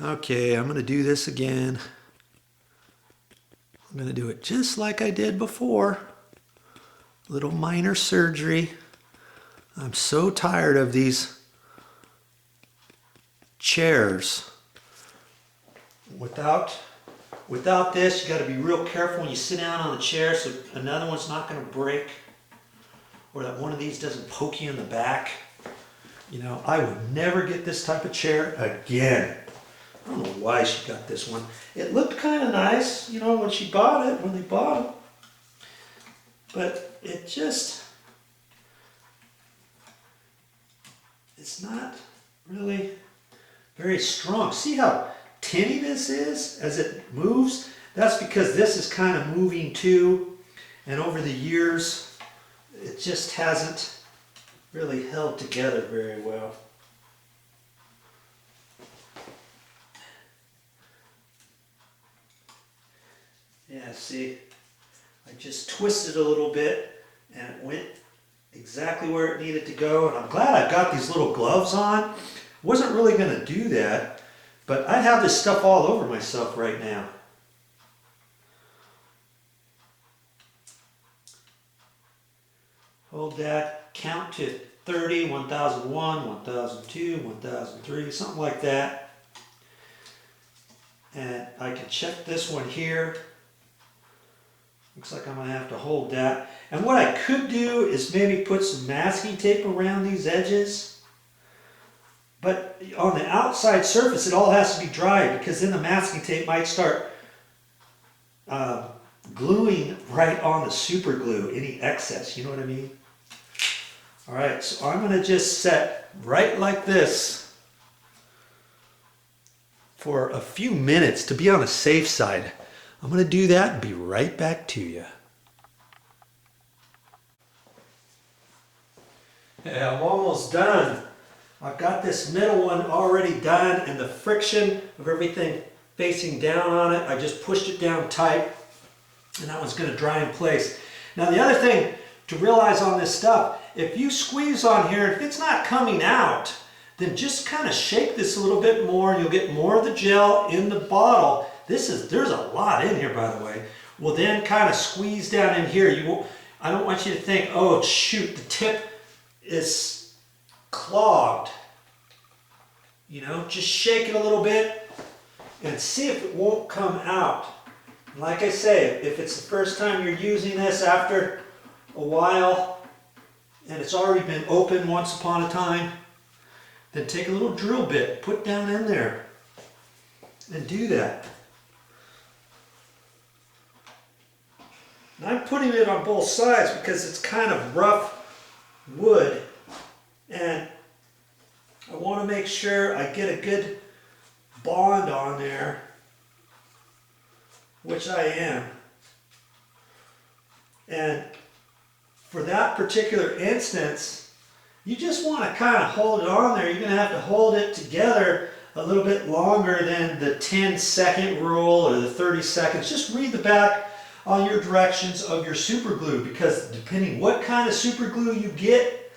Okay, I'm going to do this again. I'm going to do it just like I did before. Little minor surgery. I'm so tired of these chairs. Without this, you got to be real careful when you sit down on the chair so another one's not going to break, or that one of these doesn't poke you in the back. You know, I would never get this type of chair again. I don't know why she got this one. It looked kind of nice, you know, when they bought it. But it just, it's not really very strong. See how tinny this is as it moves? That's because this is kind of moving too. And over the years, it just hasn't really held together very well. Yeah, see, I just twisted a little bit and it went exactly where it needed to go. And I'm glad I've got these little gloves on. Wasn't really going to do that, but I have this stuff all over myself right now. Hold that, count to 30, 1001, 1002, 1003, something like that. And I can check this one here. Looks like I'm going to have to hold that. And what I could do is maybe put some masking tape around these edges. But on the outside surface, it all has to be dry, because then the masking tape might start gluing right on the super glue, any excess, you know what I mean? All right, so I'm going to just set right like this for a few minutes to be on the safe side. I'm going to do that and be right back to you. Yeah, I'm almost done. I've got this middle one already done, and the friction of everything facing down on it, I just pushed it down tight, and that one's going to dry in place. Now the other thing to realize on this stuff, if you squeeze on here, if it's not coming out, then just kind of shake this a little bit more. You'll get more of the gel in the bottle. There's a lot in here, by the way. Well, then kind of squeeze down in here. I don't want you to think, oh shoot, the tip is clogged. You know, just shake it a little bit and see if it won't come out. Like I say, if it's the first time you're using this after a while and it's already been open once upon a time, then take a little drill bit, put down in there and do that. And I'm putting it on both sides because it's kind of rough wood, and I want to make sure I get a good bond on there, which I am. And for that particular instance, you just want to kind of hold it on there. You're going to have to hold it together a little bit longer than the 10-second rule or the 30 seconds. Just read the back on your directions of your super glue, because depending what kind of super glue you get,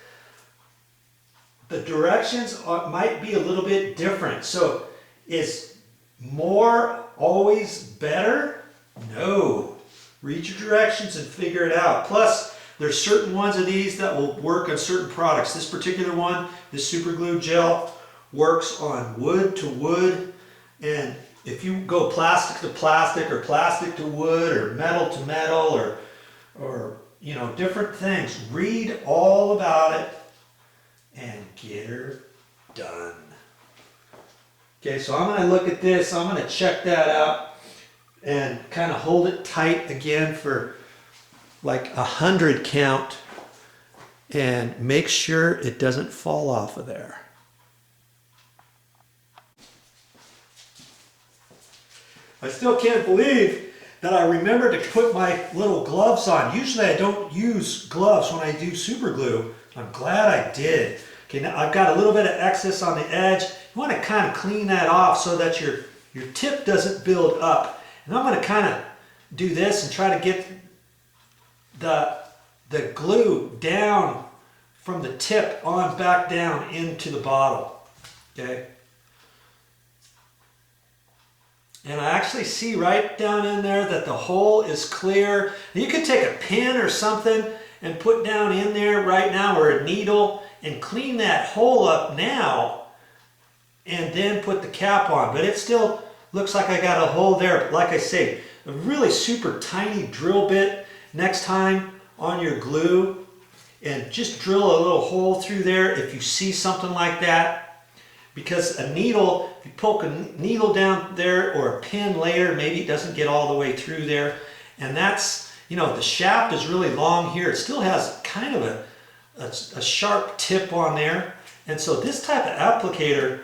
the directions might be a little bit different. So is more always better? No. Read your directions and figure it out. Plus, there's certain ones of these that will work on certain products. This particular one, this super glue gel, works on wood to wood, and if you go plastic to plastic or plastic to wood or metal to metal or you know, different things, read all about it and get her done. Okay, so I'm going to look at this, I'm going to check that out and kind of hold it tight again for like 100 count and make sure it doesn't fall off of there. I still can't believe that I remembered to put my little gloves on. Usually I don't use gloves when I do super glue. I'm glad I did. Okay, now I've got a little bit of excess on the edge. You want to kind of clean that off so that your tip doesn't build up. And I'm going to kind of do this and try to get the glue down from the tip on back down into the bottle. Okay. And I actually see right down in there that the hole is clear. You could take a pin or something and put down in there right now, or a needle, and clean that hole up now and then put the cap on. But it still looks like I got a hole there. But like I say, a really super tiny drill bit next time on your glue, and just drill a little hole through there if you see something like that. Because a needle, if you poke a needle down there or a pin later, maybe it doesn't get all the way through there. And that's, you know, the shaft is really long here. It still has kind of a sharp tip on there. And so this type of applicator,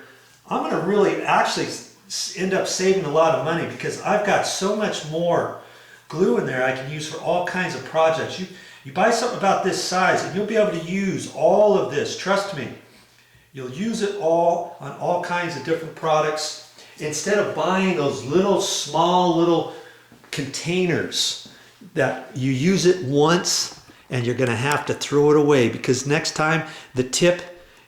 I'm going to really actually end up saving a lot of money, because I've got so much more glue in there I can use for all kinds of projects. You buy something about this size and you'll be able to use all of this. Trust me. You'll use it all on all kinds of different products, instead of buying those little small little containers that you use it once and you're going to have to throw it away, because next time the tip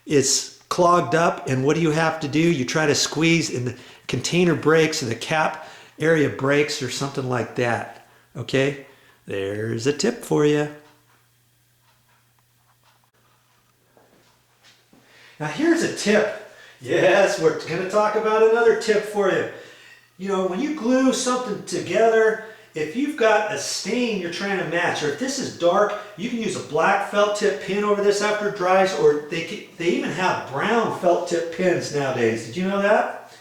is clogged up, and what do you have to do? You try to squeeze and the container breaks, and the cap area breaks or something like that. Okay, there's a tip for you. Now here's a tip. Yes, we're going to talk about another tip for you. You know, when you glue something together, if you've got a stain you're trying to match, or if this is dark, you can use a black felt tip pin over this after it dries, or they even have brown felt tip pins nowadays. Did you know that?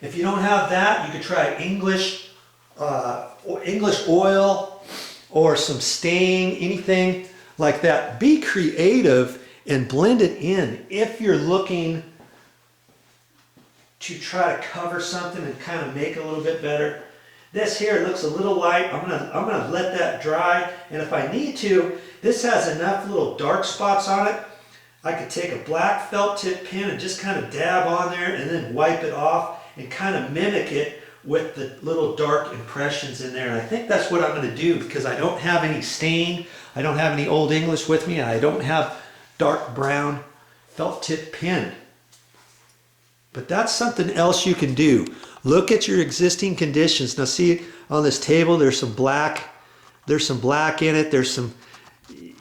If you don't have that, you could try English oil or some stain, anything like that. Be creative and blend it in if you're looking to try to cover something and kind of make it a little bit better. This here looks a little light. I'm gonna let that dry, and if I need to, this has enough little dark spots on it. I could take a black felt tip pin and just kind of dab on there and then wipe it off and kind of mimic it with the little dark impressions in there. And I think that's what I'm going to do, because I don't have any stain, I don't have any Old English with me, and I don't have dark brown felt tip pin. But that's something else you can do. Look at your existing conditions. Now see, on this table there's some black in it, there's some,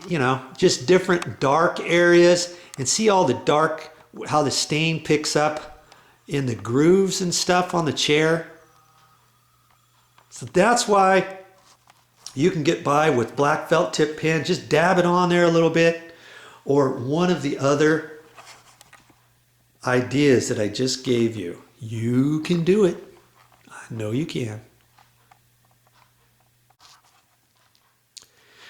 you know, just different dark areas, and see all the dark, how the stain picks up in the grooves and stuff on the chair. So that's why you can get by with black felt tip pen. Just dab it on there a little bit, or one of the other ideas that I just gave you. You can do it. I know you can.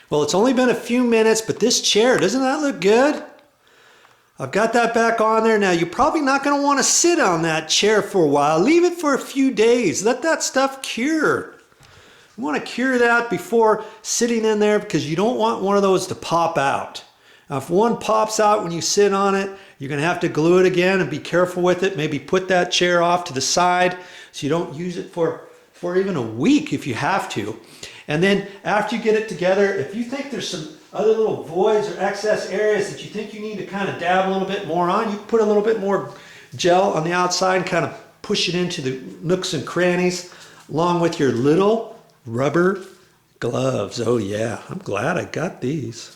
Well, it's only been a few minutes, but this chair, doesn't that look good? I've got that back on there. Now, you're probably not going to want to sit on that chair for a while. Leave it for a few days. Let that stuff cure. You want to cure that before sitting in there, because you don't want one of those to pop out. Now, if one pops out when you sit on it, you're going to have to glue it again, and be careful with it. Maybe put that chair off to the side so you don't use it for even a week if you have to. And then after you get it together, if you think there's some other little voids or excess areas that you think you need to kind of dab a little bit more on, you put a little bit more gel on the outside and kind of push it into the nooks and crannies along with your little rubber gloves. Oh yeah, I'm glad I got these.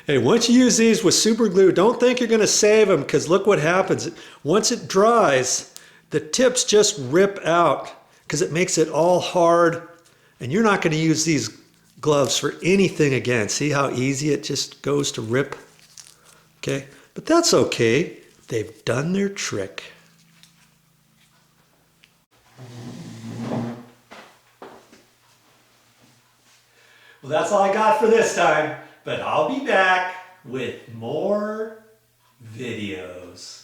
Hey, once you use these with super glue, don't think you're going to save them, because look what happens. Once it dries, the tips just rip out, because it makes it all hard, and you're not going to use these gloves for anything again. See how easy it just goes to rip? Okay, but that's okay. They've done their trick. Well, that's all I got for this time, but I'll be back with more videos.